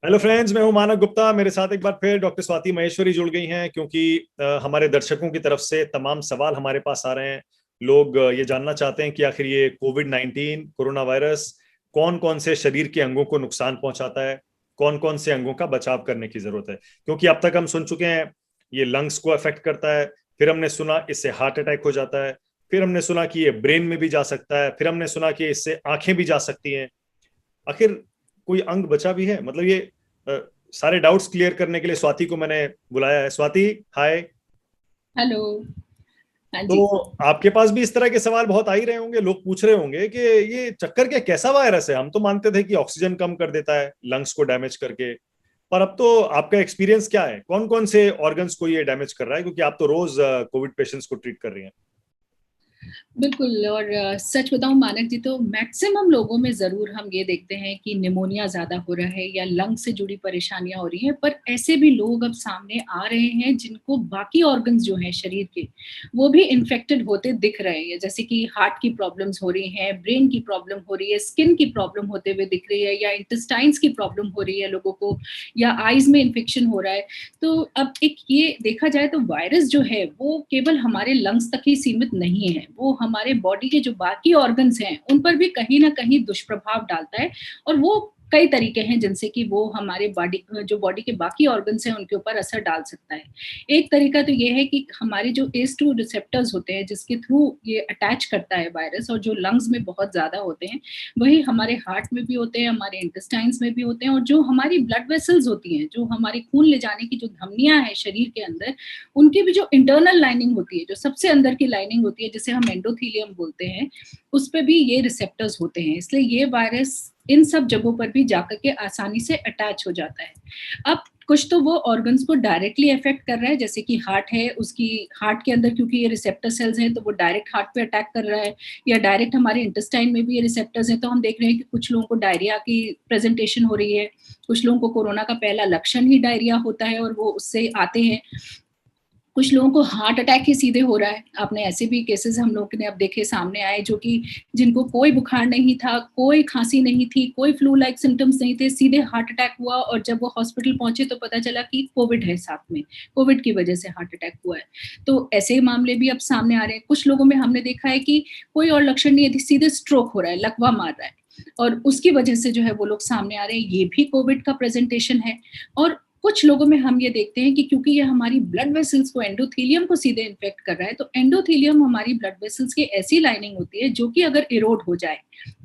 Hello friends, मैं हूं मानव गुप्ता। मेरे साथ एक बार फिर डॉक्टर स्वाति महेश्वरी जुड़ गई हैं क्योंकि हमारे दर्शकों की तरफ से तमाम सवाल हमारे पास आ रहे हैं। लोग ये जानना चाहते हैं कि आखिर ये कोविड-19 कोरोना वायरस कौन कौन से शरीर के अंगों को नुकसान पहुंचाता है, कौन कौन से अंगों का बचाव करने की जरूरत है। क्योंकि अब तक हम सुन चुके हैं ये लंग्स को अफेक्ट करता है, फिर हमने सुना इससे हार्ट अटैक हो जाता है, फिर हमने सुना कि ये ब्रेन में भी जा सकता है, फिर हमने सुना कि इससे आंखें भी जा सकती हैं। आखिर कोई अंग बचा भी है? मतलब ये अ, सारे डाउट्स क्लियर करने के लिए स्वाति को मैंने बुलाया है। स्वाति, हाय। हेलो। हाँ जी। तो आपके पास भी इस तरह के सवाल बहुत आ ही रहे होंगे, लोग पूछ रहे होंगे कि ये चक्कर क्या, कैसा वायरस है? हम तो मानते थे कि ऑक्सीजन कम कर देता है लंग्स को डैमेज करके, पर अब तो आपका एक्सपीरियंस क्या है? कौन कौन से ऑर्गन्स को ये डैमेज कर रहा है, क्योंकि आप तो रोज कोविड पेशेंट्स को ट्रीट कर रही हैं। बिल्कुल। और सच बताऊं मानक जी, तो मैक्सिमम लोगों में जरूर हम ये देखते हैं कि निमोनिया ज्यादा हो रहा है या लंग से जुड़ी परेशानियां हो रही हैं। पर ऐसे भी लोग अब सामने आ रहे हैं जिनको बाकी ऑर्गन्स जो हैं शरीर के, वो भी इन्फेक्टेड होते दिख रहे हैं। जैसे कि हार्ट की प्रॉब्लम्स हो रही हैं, ब्रेन की प्रॉब्लम हो रही है, स्किन की प्रॉब्लम होते हुए दिख रही है, या इंटेस्टाइन्स की प्रॉब्लम हो रही है लोगों को, या आईज में इन्फेक्शन हो रहा है। तो अब एक ये देखा जाए तो वायरस जो है वो केवल हमारे लंग्स तक ही सीमित नहीं है, वो हमारे बॉडी के जो बाकी ऑर्गन्स हैं उन पर भी कहीं ना कहीं दुष्प्रभाव डालता है। और वो कई तरीके हैं जिनसे कि वो हमारे बॉडी जो बॉडी के बाकी ऑर्गन्स हैं उनके ऊपर असर डाल सकता है। एक तरीका तो ये है कि हमारे जो एस2 रिसेप्टर्स होते हैं जिसके थ्रू ये अटैच करता है वायरस, और जो लंग्स में बहुत ज्यादा होते हैं, वही हमारे हार्ट में भी होते हैं, हमारे इंटेस्टाइन्स में भी होते हैं। और जो हमारी ब्लड वेसल्स होती हैं, जो हमारे खून ले जाने की जो धमनियां हैं शरीर के अंदर, उनकी भी जो इंटरनल लाइनिंग होती है, जो सबसे अंदर की लाइनिंग होती है जिसे हम एंडोथीलियम बोलते हैं, उस पे भी ये रिसेप्टर्स होते हैं। इसलिए ये वायरस इन सब जगहों पर भी जाकर के आसानी से अटैच हो जाता है। अब कुछ तो वो ऑर्गन्स को डायरेक्टली अफेक्ट कर रहा है, जैसे कि हार्ट है, उसकी हार्ट के अंदर क्योंकि ये रिसेप्टर सेल्स हैं तो वो डायरेक्ट हार्ट पे अटैक कर रहा है। या डायरेक्ट हमारे इंटेस्टाइन में भी ये रिसेप्टर्स हैं, तो हम देख रहे हैं कि कुछ लोगों को डायरिया की प्रेजेंटेशन हो रही है, कुछ लोगों को कोरोना का पहला लक्षण ही डायरिया होता है और वो उससे आते हैं। कुछ लोगों को हार्ट अटैक ही सीधे हो रहा है। आपने ऐसे भी केसेस हम लोग ने अब देखे सामने आए, जो कि जिनको कोई बुखार नहीं था, कोई खांसी नहीं थी, कोई फ्लू लाइक सिम्टम्स नहीं थे, सीधे हार्ट अटैक हुआ। और जब वो हॉस्पिटल पहुंचे तो पता चला कि कोविड है साथ में, कोविड की वजह से हार्ट अटैक हुआ है। तो ऐसे मामले भी अब सामने आ रहे हैं। कुछ लोगों में हमने देखा है कि कोई और लक्षण नहीं है, सीधे स्ट्रोक हो रहा है, लकवा मार रहा है, और उसकी वजह से जो है वो लोग सामने आ रहे हैं। ये भी कोविड का प्रेजेंटेशन है। और कुछ लोगों में हम ये देखते हैं कि क्योंकि ये हमारी ब्लड वेसल्स को, एंडोथीलियम को सीधे इन्फेक्ट कर रहा है, तो एंडोथीलियम हमारी ब्लड वेसल्स की ऐसी लाइनिंग होती है जो कि अगर इरोड हो जाए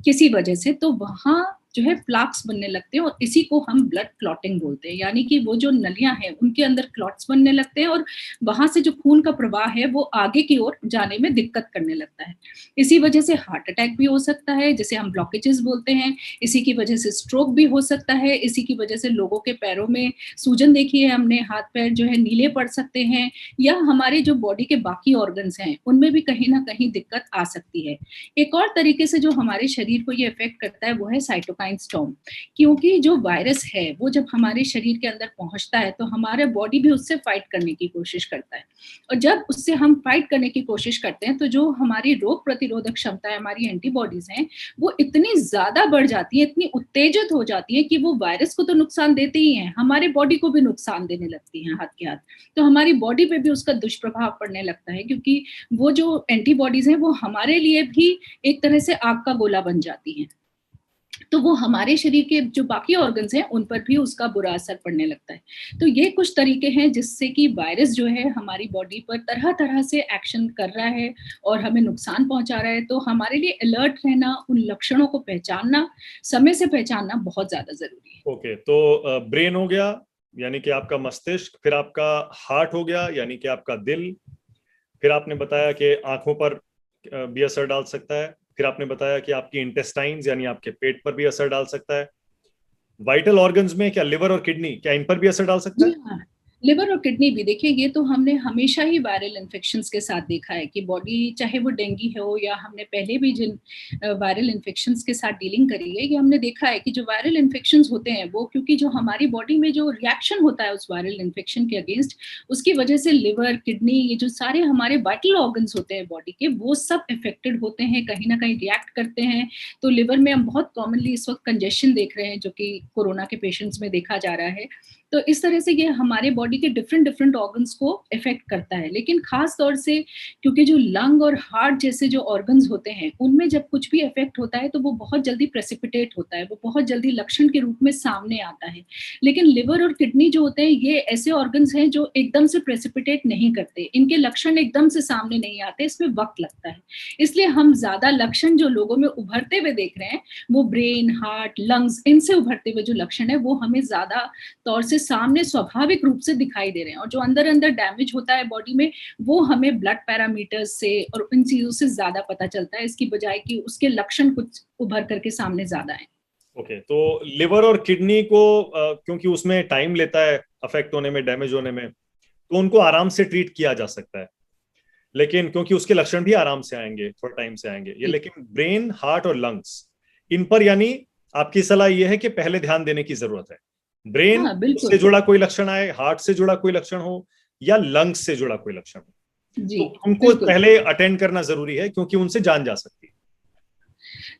किसी वजह से, तो वहां जो है प्लाक्स बनने लगते हैं, और इसी को हम ब्लड क्लॉटिंग बोलते हैं। यानी कि वो जो नलियां हैं उनके अंदर क्लॉट्स बनने लगते हैं, और वहां से जो खून का प्रवाह है वो आगे की ओर जाने में दिक्कत करने लगता है। इसी वजह से हार्ट अटैक भी हो सकता है, जिसे हम ब्लॉकेजेस बोलते हैं। इसी की वजह से स्ट्रोक भी हो सकता है। इसी की वजह से लोगों के पैरों में सूजन देखी है हमने, हाथ पैर जो है नीले पड़ सकते हैं, या हमारे जो बॉडी के बाकी ऑर्गन्स हैं उनमें भी कहीं ना कहीं दिक्कत आ सकती है। एक और तरीके से जो हमारे शरीर को ये अफेक्ट करता है वो है साइटोकाइन स्टॉर्म। क्योंकि जो वायरस है वो जब हमारे शरीर के अंदर पहुंचता है तो हमारे बॉडी भी उससे फाइट करने की कोशिश करता है। और जब उससे हम फाइट करने की कोशिश करते हैं तो जो हमारी रोग प्रतिरोधक क्षमता है, हमारी एंटीबॉडीज हैं, वो इतनी ज्यादा बढ़ जाती है, इतनी उत्तेजित हो जाती है कि वो वायरस को तो नुकसान देते ही हैं, हमारी बॉडी को भी नुकसान देने लगती हैं हाथ के हाथ। तो हमारी बॉडी पे भी उसका दुष्प्रभाव पड़ने लगता है, क्योंकि वो जो एंटीबॉडीज हैं वो हमारे लिए भी एक तरह से आग का गोला बन जाती हैं। तो वो हमारे शरीर के जो बाकी ऑर्गन्स हैं उन पर भी उसका बुरा असर पड़ने लगता है। तो ये कुछ तरीके हैं जिससे कि वायरस जो है हमारी बॉडी पर तरह तरह से एक्शन कर रहा है और हमें नुकसान पहुंचा रहा है। तो हमारे लिए अलर्ट रहना, उन लक्षणों को पहचानना, समय से पहचानना बहुत ज्यादा जरूरी है। ओके, तो ब्रेन हो गया, यानी कि आपका मस्तिष्क, फिर आपका हार्ट हो गया यानी कि आपका दिल, फिर आपने बताया कि आंखों पर भी असर डाल सकता है, फिर आपने बताया कि आपकी इंटेस्टाइन्स यानी आपके पेट पर भी असर डाल सकता है। वाइटल ऑर्गन्स में क्या लिवर और किडनी, क्या इन पर भी असर डाल सकता जी है? हाँ। लिवर और किडनी भी देखिए, ये तो हमने हमेशा ही वायरल इन्फेक्शंस के साथ देखा है कि बॉडी, चाहे वो डेंगू हो या हमने पहले भी जिन वायरल इन्फेक्शंस के साथ डीलिंग करी है, ये हमने देखा है कि जो वायरल इन्फेक्शंस होते हैं वो, क्योंकि जो हमारी बॉडी में जो रिएक्शन होता है उस वायरल इन्फेक्शन के अगेंस्ट, उसकी वजह से लिवर, किडनी, ये जो सारे हमारे वाइटल ऑर्गन्स होते हैं बॉडी के, वो सब इफेक्टेड होते हैं, कहीं ना कहीं रिएक्ट करते हैं। तो लिवर में हम बहुत कॉमनली इस वक्त कंजेशन देख रहे हैं, जो कि कोरोना के पेशेंट्स में देखा जा रहा है। तो इस तरह से ये हमारे बॉडी के डिफरेंट डिफरेंट ऑर्गन्स को इफेक्ट करता है। लेकिन खास तौर से क्योंकि जो लंग और हार्ट जैसे जो ऑर्गन्स होते हैं, उनमें जब कुछ भी इफेक्ट होता है तो वो बहुत जल्दी प्रेसिपिटेट होता है, वो बहुत जल्दी लक्षण के रूप में सामने आता है। लेकिन लिवर और किडनी जो होते हैं, ये ऐसे ऑर्गन्स हैं जो एकदम से प्रेसिपिटेट नहीं करते, इनके लक्षण एकदम से सामने नहीं आते, इसमें वक्त लगता है। इसलिए हम ज्यादा लक्षण जो लोगों में उभरते हुए देख रहे हैं, वो ब्रेन, हार्ट, लंग्स, इनसे उभरते हुए जो लक्षण है वो हमें ज्यादा तौर से सामने स्वाभाविक रूप से दिखाई दे रहे हैं। और जो अंदर अंदर डैमेज होता है बॉडी में, वो हमें ब्लड पैरामीटर्स से और इन चीजों से ज्यादा पता चलता है, इसकी बजाय कि उसके लक्षण कुछ उभर करके सामने ज्यादा है। ओके, तो लिवर और किडनी को क्योंकि उसमें टाइम लेता है अफेक्ट होने में, डैमेज होने में, तो उनको आराम से ट्रीट किया जा सकता है, लेकिन क्योंकि उसके लक्षण भी आराम से आएंगे, थोड़ा टाइम से आएंगे ये। लेकिन ब्रेन, हार्ट और लंग्स, इन पर यानी आपकी सलाह यह है कि पहले ध्यान देने की जरूरत है। ब्रेन हाँ, से बिल्कुल। जुड़ा कोई लक्षण आए, हार्ट से जुड़ा कोई लक्षण हो या लंग्स से जुड़ा कोई लक्षण हो, जी, तो उनको बिल्कुल। पहले अटेंड करना जरूरी है, क्योंकि उनसे जान जा सकती है।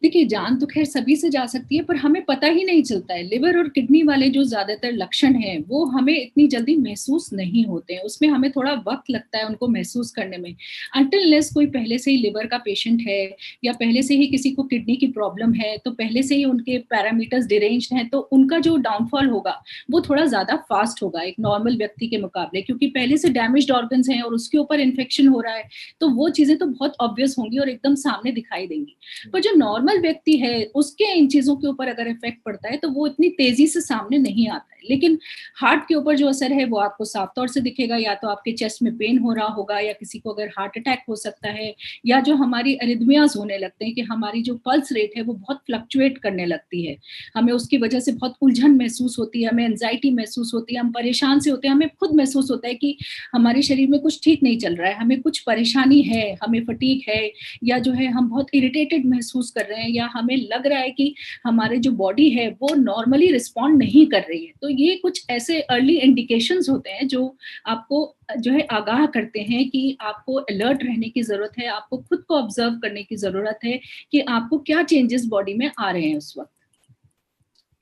देखिए, जान तो खैर सभी से जा सकती है, पर हमें पता ही नहीं चलता है। लिवर और किडनी वाले जो ज्यादातर लक्षण हैं, वो हमें इतनी जल्दी महसूस नहीं होते हैं, उसमें हमें थोड़ा वक्त लगता है उनको महसूस करने में। अनटिल लेस कोई पहले से ही लिवर का पेशेंट है या पहले से ही किसी को किडनी की प्रॉब्लम है, तो पहले से ही उनके पैरामीटर्स डिरेंज्ड हैं, तो उनका जो डाउनफॉल होगा वो थोड़ा ज्यादा फास्ट होगा एक नॉर्मल व्यक्ति के मुकाबले, क्योंकि पहले से डैमेज्ड ऑर्गन्स हैं और उसके ऊपर इन्फेक्शन हो रहा है, तो वो चीजें तो बहुत ऑब्वियस होंगी और एकदम सामने दिखाई देंगी। पर जो नॉर्मल व्यक्ति है, उसके इन चीजों के ऊपर अगर इफेक्ट पड़ता है तो वो इतनी तेजी से सामने नहीं आता है। लेकिन हार्ट के ऊपर जो असर है वो आपको साफ तौर से दिखेगा, या तो आपके चेस्ट में पेन हो रहा होगा, या किसी को अगर हार्ट अटैक हो सकता है, या जो हमारी अरिथमियाज होने लगते हैं कि हमारी जो पल्स रेट है वो बहुत फ्लक्चुएट करने लगती है, हमें उसकी वजह से बहुत उलझन महसूस होती है, हमें एंजाइटी महसूस होती है, हम परेशान से होते हैं, हमें खुद महसूस होता है कि हमारे शरीर में कुछ ठीक नहीं चल रहा है, हमें कुछ परेशानी है, हमें फटीग है, या जो है हम बहुत इरिटेटेड महसूस कर रहे हैं, या हमें लग रहा है कि हमारे जो बॉडी है वो नॉर्मली रिस्पॉन्ड नहीं कर रही है। तो ये कुछ ऐसे अर्ली इंडिकेशंस होते हैं जो आपको जो है आगाह करते हैं कि आपको अलर्ट रहने की जरूरत है, आपको खुद को ऑब्जर्व करने की जरूरत है कि आपको क्या चेंजेस बॉडी में आ रहे हैं उस वक्त।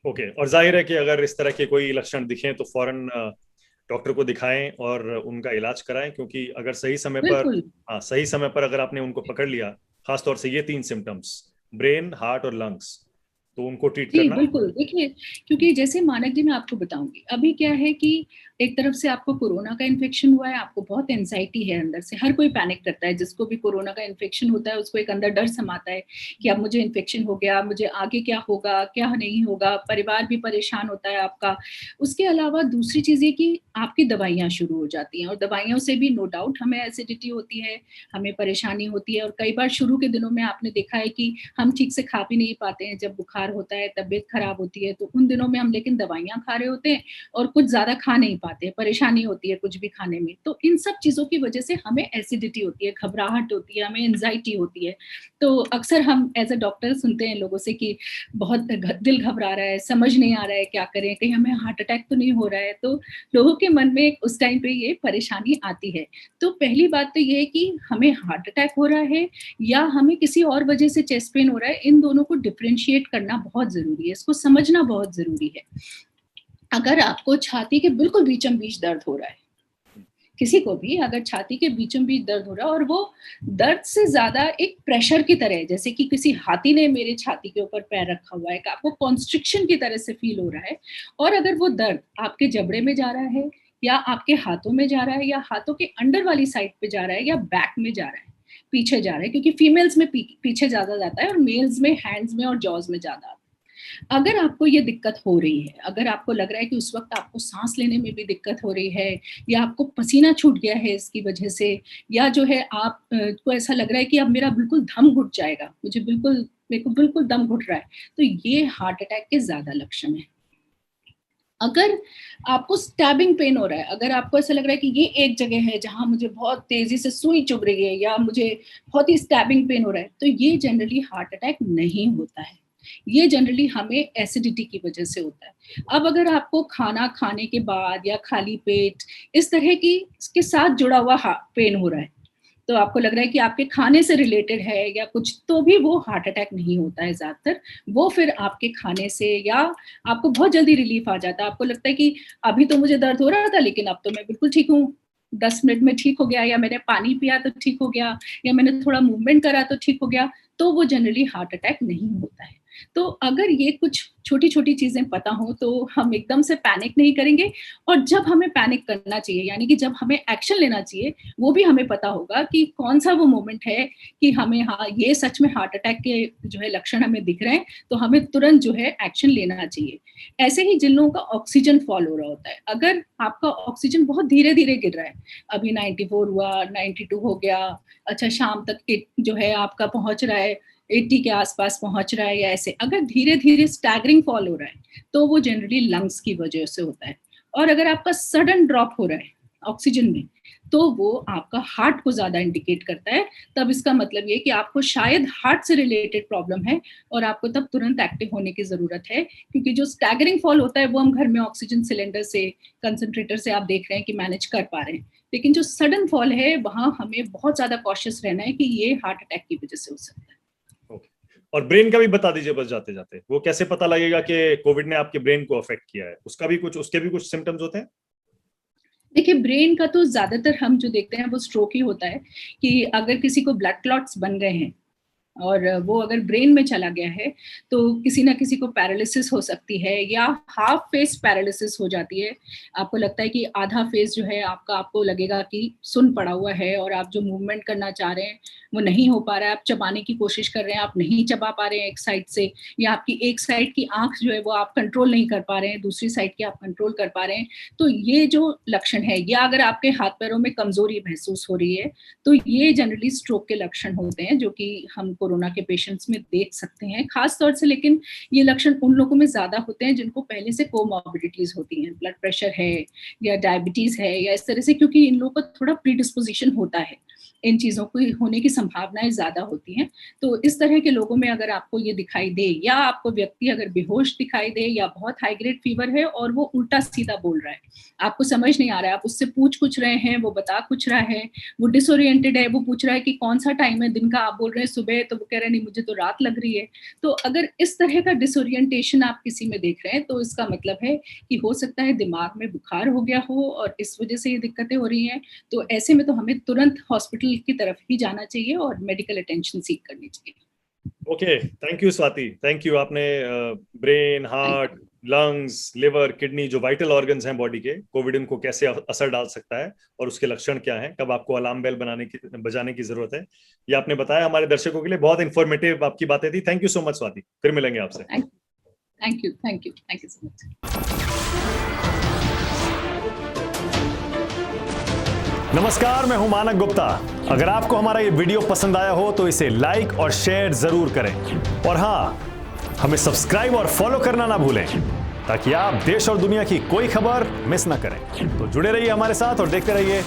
ओके, और जाहिर है कि अगर इस तरह के कोई लक्षण दिखें तो फौरन डॉक्टर को दिखाएं और उनका इलाज कराएं, क्योंकि अगर सही समय पर, बिल्कुल। हाँ, सही समय पर अगर आपने उनको पकड़ लिया, खासतौर से ये 3 सिम्टम्स, ब्रेन, हार्ट और लंग्स, तो उनको ट्रीट जी, करना। बिल्कुल। देखिए, क्योंकि जैसे मानक जी मैं आपको बताऊँगी, अभी क्या है कि एक तरफ से आपको कोरोना का इन्फेक्शन हुआ है, आपको बहुत एंग्ज़ायटी है अंदर से, हर कोई पैनिक करता है, जिसको भी कोरोना का इन्फेक्शन होता है, उसको एक अंदर डर समाता है कि अब मुझे इन्फेक्शन हो गया, मुझे आगे क्या होगा, क्या नहीं होगा, परिवार भी परेशान होता है आपका। उसके अलावा दूसरी चीज़ ये कि आपकी दवाइयाँ शुरू हो जाती हैं, और दवाइयों से भी नो डाउट हमें एसिडिटी होती है, हमें परेशानी होती है, और कई बार शुरू के दिनों में आपने देखा है कि हम ठीक से खा भी नहीं पाते हैं, जब बुखार होता है, तबीयत खराब होती है, तो उन दिनों में हम लेकिन दवाइयाँ खा रहे होते हैं और कुछ ज़्यादा खा नहीं पाते, परेशानी होती है कुछ भी खाने में। तो इन सब चीज़ों की वजह से हमें एसिडिटी होती है, घबराहट होती है, हमें एंग्ज़ायटी होती है। तो अक्सर हम एज़ अ डॉक्टर सुनते हैं लोगों से कि बहुत दिल घबरा रहा है, समझ नहीं आ रहा है क्या करें, कहीं हमें हार्ट अटैक तो नहीं हो रहा है। तो लोगों के मन में उस टाइम पे ये परेशानी आती है। तो पहली बात तो ये है कि हमें हार्ट अटैक हो रहा है या हमें किसी और वजह से चेस्ट पेन हो रहा है, इन दोनों को डिफरेंशिएट करना बहुत ज़रूरी है, इसको समझना बहुत ज़रूरी है। अगर आपको छाती के बिल्कुल बीचों-बीच दर्द हो रहा है, किसी को भी अगर छाती के बीचों-बीच दर्द हो रहा है और वो दर्द से ज़्यादा एक प्रेशर की तरह है, जैसे कि किसी हाथी ने मेरे छाती के ऊपर पैर रखा हुआ है, कि आपको कॉन्स्ट्रिक्शन की तरह से फ़ील हो रहा है, और अगर वो दर्द आपके जबड़े में जा रहा है या आपके हाथों में जा रहा है या हाथों के अंडर वाली साइड पे जा रहा है या बैक में जा रहा है, पीछे जा रहा है, क्योंकि फीमेल्स में पीछे ज़्यादा जाता है और मेल्स में हैंड्स में और जॉज़ में ज़्यादा आता है। अगर आपको ये दिक्कत हो रही है, अगर आपको लग रहा है कि उस वक़्त आपको साँस लेने में भी दिक्कत हो रही है, या आपको पसीना छूट गया है इसकी वजह से, या जो है आप को ऐसा लग रहा है कि अब मेरा बिल्कुल दम घुट जाएगा, मेरे को बिल्कुल दम घुट रहा है, तो ये हार्ट अटैक के ज़्यादा लक्षण हैं। अगर आपको स्टैबिंग पेन हो रहा है, अगर आपको ऐसा लग रहा है कि ये एक जगह है जहाँ मुझे बहुत तेज़ी से सुई चुभ रही है या मुझे बहुत ही स्टैबिंग पेन हो रहा है, तो ये जनरली हार्ट अटैक नहीं होता है। ये जनरली हमें एसिडिटी की वजह से होता है। अब अगर आपको खाना खाने के बाद या खाली पेट इस तरह की इसके साथ जुड़ा हुआ पेन हो रहा है, तो आपको लग रहा है कि आपके खाने से रिलेटेड है या कुछ, तो भी वो हार्ट अटैक नहीं होता है ज़्यादातर। वो फिर आपके खाने से या आपको बहुत जल्दी रिलीफ आ जाता है। आपको लगता है कि अभी तो मुझे दर्द हो रहा था लेकिन अब तो मैं बिल्कुल ठीक हूँ। 10 मिनट में ठीक हो गया, या मैंने पानी पिया तो ठीक हो गया, या मैंने थोड़ा मूवमेंट करा तो ठीक हो गया, तो वो जनरली हार्ट अटैक नहीं होता है। तो अगर ये कुछ छोटी-छोटी चीज़ें पता हों तो हम एकदम से पैनिक नहीं करेंगे, और जब हमें पैनिक करना चाहिए यानी कि जब हमें एक्शन लेना चाहिए, वो भी हमें पता होगा कि कौन-सा वो मोमेंट है कि हमें हाँ, ये सच में हार्ट अटैक के जो है लक्षण हमें दिख रहे हैं, तो हमें तुरंत जो है एक्शन लेना चाहिए। ऐसे ही जिन लोगों का ऑक्सीजन फॉल हो रहा होता है, अगर आपका ऑक्सीजन बहुत धीरे-धीरे गिर रहा है, अभी 94 हुआ, 92 हो गया, अच्छा शाम तक जो है आपका पहुँच रहा है 80 के आस-पास पहुँच रहा है, या ऐसे अगर धीरे-धीरे स्टैगरिंग फॉल हो रहा है, तो वो जनरली लंग्स की वजह से होता है। और अगर आपका सडन ड्रॉप हो रहा है ऑक्सीजन में, तो वो आपका हार्ट को ज़्यादा इंडिकेट करता है। तब इसका मतलब ये है कि आपको शायद हार्ट से रिलेटेड प्रॉब्लम है, और आपको तब तुरंत एक्टिव होने की ज़रूरत है, क्योंकि जो स्टैगरिंग फॉल होता है वो हम घर में ऑक्सीजन सिलेंडर से, कंसंट्रेटर से आप देख रहे हैं कि मैनेज कर पा रहे हैं। लेकिन जो सडन फॉल है, वहाँ हमें बहुत ज़्यादा कॉशियस रहना है कि ये हार्ट अटैक की वजह से हो सकता है। और ब्रेन का भी बता दीजिए बस जाते जाते, वो कैसे पता लगेगा कि कोविड ने आपके ब्रेन को अफेक्ट किया है? उसके भी कुछ सिम्टम्स होते हैं? देखिए, ब्रेन का तो ज़्यादातर हम जो देखते हैं वो स्ट्रोक ही होता है, कि अगर किसी को ब्लड क्लॉट्स बन गए हैं और वो अगर ब्रेन में चला गया है, तो किसी न किसी को पैरालिसिस हो सकती है या हाफ फेस पैरालिसिस हो जाती है। आपको लगता है कि आधा फेस जो है आपका, आपको लगेगा कि सुन्न पड़ा हुआ है और आप जो मूवमेंट करना चाह रहे हैं, वो नहीं हो पा रहा है। आप चबाने की कोशिश कर रहे हैं, आप नहीं चबा पा रहे हैं एक साइड से, या आपकी एक साइड की आँख जो है वो आप कंट्रोल नहीं कर पा रहे हैं, दूसरी साइड की आप कंट्रोल कर पा रहे हैं। तो ये जो लक्षण है, या अगर आपके हाथ-पैरों में कमज़ोरी महसूस हो रही है, तो ये जनरली स्ट्रोक के लक्षण होते हैं, जो कि हम कोरोना के पेशेंट्स में देख सकते हैं खास तौर से। लेकिन ये लक्षण उन लोगों में ज़्यादा होते हैं जिनको पहले से कोमॉर्बिडिटीज़ होती हैं, ब्लड प्रेशर है या डायबिटीज़ है या इस तरह से, क्योंकि इन लोगों का थोड़ा प्रीडिस्पोज़िशन होता है, इन चीज़ों को होने की संभावनाएँ ज़्यादा होती हैं। तो इस तरह के लोगों में अगर आपको ये दिखाई दे, या आपको व्यक्ति अगर बेहोश दिखाई दे, या बहुत हाई ग्रेड फीवर है और वो उल्टा-सीधा बोल रहा है, आपको समझ नहीं आ रहा है, आप उससे पूछ कुछ रहे हैं, वो बता कुछ रहा है, वो डिसओरिएंटेड है, वो पूछ रहा है कि कौन-सा टाइम है दिन का, आप बोल रहे हैं सुबह, तो वो कह रहे हैं नहीं मुझे तो रात लग रही है। तो अगर इस तरह का डिसओरिएंटेशन आप किसी में देख रहे हैं, तो इसका मतलब है कि हो सकता है दिमाग में बुखार हो गया हो और इस वजह से ये दिक्कतें हो रही हैं। तो ऐसे में तो हमें तुरंत हॉस्पिटल की तरफ ही जाना चाहिए और मेडिकल अटेंशन सीक करनी चाहिए। Okay, thank you Swati, thank you. आपने brain, heart, lungs, liver, kidney, जो वाइटल ऑर्गन्स हैं बॉडी के, कोविड इनको कैसे असर डाल सकता है और उसके लक्षण क्या हैं, कब आपको अलार्म बेल बजाने की जरूरत है, ये आपने बताया। हमारे दर्शकों के लिए बहुत इंफॉर्मेटिव आपकी बातें थी। Thank you so much Swati, फिर मिलेंगे आपसे। Thank you so much. नमस्कार, मैं हूं मानक गुप्ता। अगर आपको हमारा ये वीडियो पसंद आया हो तो इसे लाइक और शेयर जरूर करें, और हाँ, हमें सब्सक्राइब और फॉलो करना ना भूलें, ताकि आप देश और दुनिया की कोई खबर मिस ना करें। तो जुड़े रहिए हमारे साथ और देखते रहिए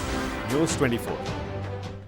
News 24।